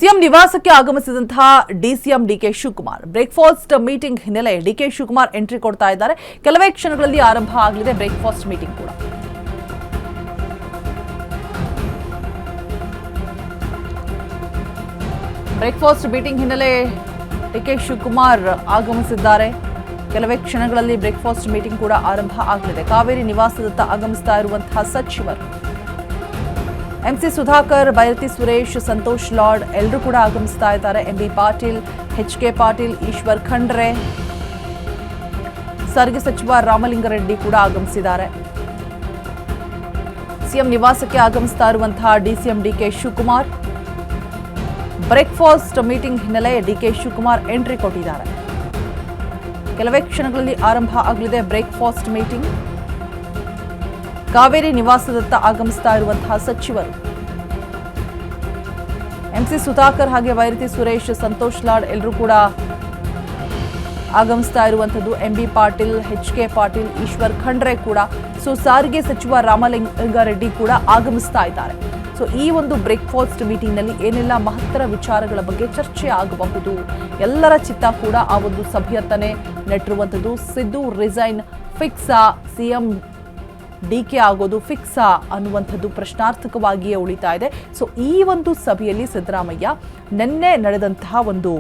CM ನಿವಾಸಕ್ಕೆ ಆಗಮಿಸಿದಂತಹ DCM DK Shivakumar breakfast meeting ಹಿನ್ನೆಲೆ ಡಿಕೆ ಶಿವಕುಮಾರ್ ಎಂಟ್ರಿ ಕೊಡ್ತಾ ಇದ್ದಾರೆ. ಕೆಲವೇ ಕ್ಷಣಗಳಲ್ಲಿ ಆರಂಭ ಆಗಲಿದೆ ಬ್ರೇಕ್ಫಾಸ್ಟ್ ಮೀಟಿಂಗ್ ಕೂಡ. ಬ್ರೇಕ್ಫಾಸ್ಟ್ ಮೀಟಿಂಗ್ ಹಿನ್ನೆಲೆ ಡಿಕೆ ಶಿವಕುಮಾರ್ ಆಗಮಿಸಿದ್ದಾರೆ. ಕೆಲವೇ ಕ್ಷಣಗಳಲ್ಲಿ ಬ್ರೇಕ್ಫಾಸ್ಟ್ ಮೀಟಿಂಗ್ ಕೂಡ ಆರಂಭ ಆಗಲಿದೆ. ಕಾವೇರಿ ನಿವಾಸದತ್ತ ಆಗಮಿಸ್ತಾ ಇರುವಂತಹ ಸಚಿವರು ಎಂಸಿ ಸುಧಾಕರ್, ಬೈರತಿ ಸುರೇಶ್, ಸಂತೋಷ್ ಲಾಡ್ ಎಲ್ಲರೂ ಕೂಡ ಆಗಮಿಸ್ತಾ ಇದ್ದಾರೆ. ಎಂಬಿ ಪಾಟೀಲ್, ಎಚ್ಕೆ ಪಾಟೀಲ್, ಈಶ್ವರ್ ಖಂಡ್ರೆ, ಸಾರಿಗೆ ಸಚಿವ ರಾಮಲಿಂಗಾರೆಡ್ಡಿ ಕೂಡ ಆಗಮಿಸಿದ್ದಾರೆ. ಸಿಎಂ ನಿವಾಸಕ್ಕೆ ಆಗಮಿಸ್ತಾ ಇರುವಂತಹ DCM DK Shivakumar breakfast meeting ಹಿನ್ನೆಲೆ ಡಿಕೆ ಶಿವಕುಮಾರ್ ಎಂಟ್ರಿ ಕೊಟ್ಟಿದ್ದಾರೆ. ಕೆಲವೇ ಕ್ಷಣಗಳಲ್ಲಿ ಆರಂಭ ಆಗಲಿದೆ ಬ್ರೇಕ್ಫಾಸ್ಟ್ ಮೀಟಿಂಗ್. ಕಾವೇರಿ ನಿವಾಸದತ್ತ ಆಗಮಿಸ್ತಾ ಇರುವಂತಹ ಸಚಿವರು ಎಂಸಿ ಸುಧಾಕರ್ ಹಾಗೆ ಬೈರತಿ ಸುರೇಶ್, ಸಂತೋಷ್ ಲಾಡ್ ಎಲ್ಲರೂ ಕೂಡ ಆಗಮಿಸ್ತಾ ಇರುವಂಥದ್ದು. ಎಂಬಿ ಪಾಟೀಲ್, ಎಚ್ಕೆ ಪಾಟೀಲ್, ಈಶ್ವರ್ ಖಂಡ್ರೆ ಕೂಡ, ಸಾರಿಗೆ ಸಚಿವ ರಾಮಲಿಂಗಾರೆಡ್ಡಿ ಕೂಡ ಆಗಮಿಸ್ತಾ ಇದ್ದಾರೆ. ಈ ಒಂದು ಬ್ರೇಕ್ಫಾಸ್ಟ್ ಮೀಟಿಂಗ್ ನಲ್ಲಿ ಏನೆಲ್ಲ ಮಹತ್ತರ ವಿಚಾರಗಳ ಬಗ್ಗೆ ಚರ್ಚೆ ಆಗಬಹುದು, ಎಲ್ಲರ ಚಿತ್ತ ಕೂಡ ಆ ಒಂದು ಸಭೆಯತ್ತನೇ ನೆಟ್ಟಿರುವಂಥದ್ದು. ಸಿದ್ದು ರಿಸೈನ್ ಫಿಕ್ಸಾ, ಸಿಎಂ ಡಿಕೆ ಆಗೋದು ಫಿಕ್ಸಾ ಅನ್ನುವಂಥದ್ದು ಪ್ರಶ್ನಾರ್ಥಕವಾಗಿಯೇ ಉಳಿತಾ ಇದೆ. ಈ ಒಂದು ಸಭೆಯಲ್ಲಿ ಸಿದ್ದರಾಮಯ್ಯ ನಿನ್ನೆ ನಡೆದಂತಹ ಒಂದು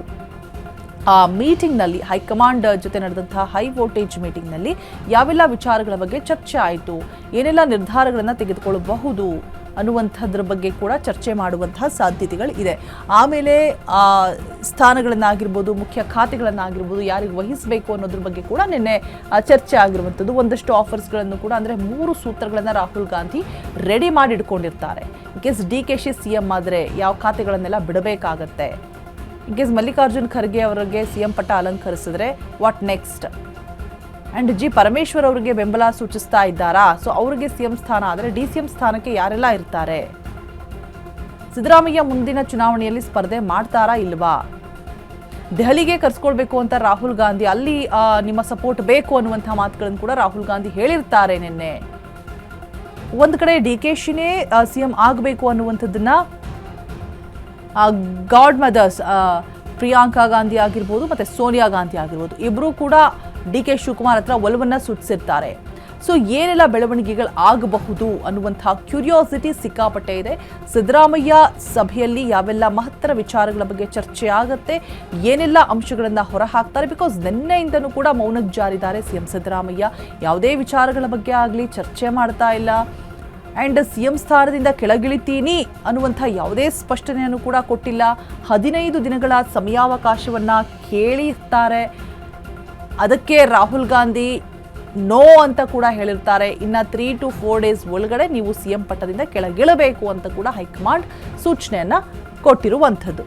ಮೀಟಿಂಗ್ನಲ್ಲಿ ಹೈಕಮಾಂಡ್ ಜೊತೆ ನಡೆದಂತಹ ಹೈ ವೋಲ್ಟೇಜ್ ಮೀಟಿಂಗ್ನಲ್ಲಿ ಯಾವೆಲ್ಲ ವಿಚಾರಗಳ ಬಗ್ಗೆ ಚರ್ಚೆ ಆಯಿತು, ಏನೆಲ್ಲ ನಿರ್ಧಾರಗಳನ್ನು ತೆಗೆದುಕೊಳ್ಳಬಹುದು ಅನ್ನುವಂಥದ್ರ ಬಗ್ಗೆ ಕೂಡ ಚರ್ಚೆ ಮಾಡುವಂತಹ ಸಾಧ್ಯತೆಗಳು ಇದೆ. ಆಮೇಲೆ ಸ್ಥಾನಗಳನ್ನಾಗಿರ್ಬೋದು, ಮುಖ್ಯ ಖಾತೆಗಳನ್ನಾಗಿರ್ಬೋದು ಯಾರಿಗೆ ವಹಿಸಬೇಕು ಅನ್ನೋದ್ರ ಬಗ್ಗೆ ಕೂಡ ನಿನ್ನೆ ಚರ್ಚೆ ಆಗಿರುವಂಥದ್ದು. ಒಂದಷ್ಟು ಆಫರ್ಸ್ಗಳನ್ನು ಕೂಡ, ಅಂದರೆ 3 ಸೂತ್ರಗಳನ್ನು ರಾಹುಲ್ ಗಾಂಧಿ ರೆಡಿ ಮಾಡಿ ಇಟ್ಕೊಂಡಿರ್ತಾರೆ. ಇನ್ ಕೇಸ್ DKಶಿ ಸಿಎಂ ಆದರೆ ಯಾವ ಖಾತೆಗಳನ್ನೆಲ್ಲ ಬಿಡಬೇಕಾಗತ್ತೆ, ಇನ್ ಕೇಸ್ ಮಲ್ಲಿಕಾರ್ಜುನ್ ಖರ್ಗೆ ಅವರಿಗೆ ಸಿಎಂ ಪಟ್ಟ ಅಲಂಕರಿಸಿದ್ರೆ what next, and G Parameshwar ಅವರಿಗೆ ಬೆಂಬಲ ಸೂಚಿಸ್ತಾ ಇದ್ದಾರಾ, ಅವರಿಗೆ ಸಿಎಂ ಸ್ಥಾನ ಆದರೆ ಡಿಸಿಎಂ ಸ್ಥಾನಕ್ಕೆ ಯಾರೆಲ್ಲ ಇರ್ತಾರೆ, ಸಿದ್ದರಾಮಯ್ಯ ಮುಂದಿನ ಚುನಾವಣೆಯಲ್ಲಿ ಸ್ಪರ್ಧೆ ಮಾಡ್ತಾರಾ ಇಲ್ವಾ, ದೆಹಲಿಗೆ ಕರ್ಸ್ಕೊಳ್ಬೇಕು ಅಂತ ರಾಹುಲ್ ಗಾಂಧಿ, ಅಲ್ಲಿ ನಿಮ್ಮ ಸಪೋರ್ಟ್ ಬೇಕು ಅನ್ನುವಂತಹ ಮಾತುಗಳನ್ನು ಕೂಡ ರಾಹುಲ್ ಗಾಂಧಿ ಹೇಳಿರ್ತಾರೆ. ನಿನ್ನೆ ಒಂದು ಕಡೆ DKಶಿನೇ ಸಿಎಂ ಆಗಬೇಕು ಅನ್ನುವಂಥದ್ದನ್ನ ಗಾಡ್ ಮದರ್ಸ್ ಪ್ರಿಯಾಂಕಾ ಗಾಂಧಿ ಆಗಿರ್ಬೋದು ಮತ್ತೆ ಸೋನಿಯಾ ಗಾಂಧಿ ಆಗಿರ್ಬೋದು, ಇಬ್ಬರೂ ಕೂಡ ಡಿಕೆ ಶಿವಕುಮಾರ್ ಹತ್ರ ಒಲವನ್ನ ಸೂಚಿಸಿರ್ತಾರೆ. ಏನೆಲ್ಲ ಬೆಳವಣಿಗೆಗಳು ಆಗಬಹುದು ಅನ್ನುವಂತಹ ಕ್ಯೂರಿಯಾಸಿಟಿ ಸಿಕ್ಕಾಪಟ್ಟೆ ಇದೆ. ಸಿದ್ದರಾಮಯ್ಯ ಸಭೆಯಲ್ಲಿ ಯಾವೆಲ್ಲ ಮಹತ್ತರ ವಿಚಾರಗಳ ಬಗ್ಗೆ ಚರ್ಚೆ ಆಗುತ್ತೆ, ಏನೆಲ್ಲ ಅಂಶಗಳನ್ನ ಹೊರಹಾಕ್ತಾರೆ, ಬಿಕಾಸ್ ನಿನ್ನೆಯಿಂದನೂ ಕೂಡ ಮೌನಕ್ಕೆ ಜಾರಿದ್ದಾರೆ ಸಿಎಂ ಸಿದ್ದರಾಮಯ್ಯ. ಯಾವುದೇ ವಿಚಾರಗಳ ಬಗ್ಗೆ ಆಗಲಿ ಚರ್ಚೆ ಮಾಡ್ತಾ ಇಲ್ಲ. ಆ್ಯಂಡ್ ಸಿಎಂ ಸ್ಥಾನದಿಂದ ಕೆಳಗಿಳಿತೀನಿ ಅನ್ನುವಂಥ ಯಾವುದೇ ಸ್ಪಷ್ಟನೆಯನ್ನು ಕೂಡ ಕೊಟ್ಟಿಲ್ಲ. 15 ದಿನಗಳ ಸಮಯಾವಕಾಶವನ್ನು ಕೇಳಿರ್ತಾರೆ. ಅದಕ್ಕೆ ರಾಹುಲ್ ಗಾಂಧಿ ನೋ ಅಂತ ಕೂಡ ಹೇಳಿರ್ತಾರೆ. ಇನ್ನು 3 to 4 ಡೇಸ್ ಒಳಗಡೆ ನೀವು ಸಿಎಂ ಪಟ್ಟದಿಂದ ಕೆಳಗಿಳಬೇಕು ಅಂತ ಕೂಡ ಹೈಕಮಾಂಡ್ ಸೂಚನೆಯನ್ನು ಕೊಟ್ಟಿರುವಂಥದ್ದು.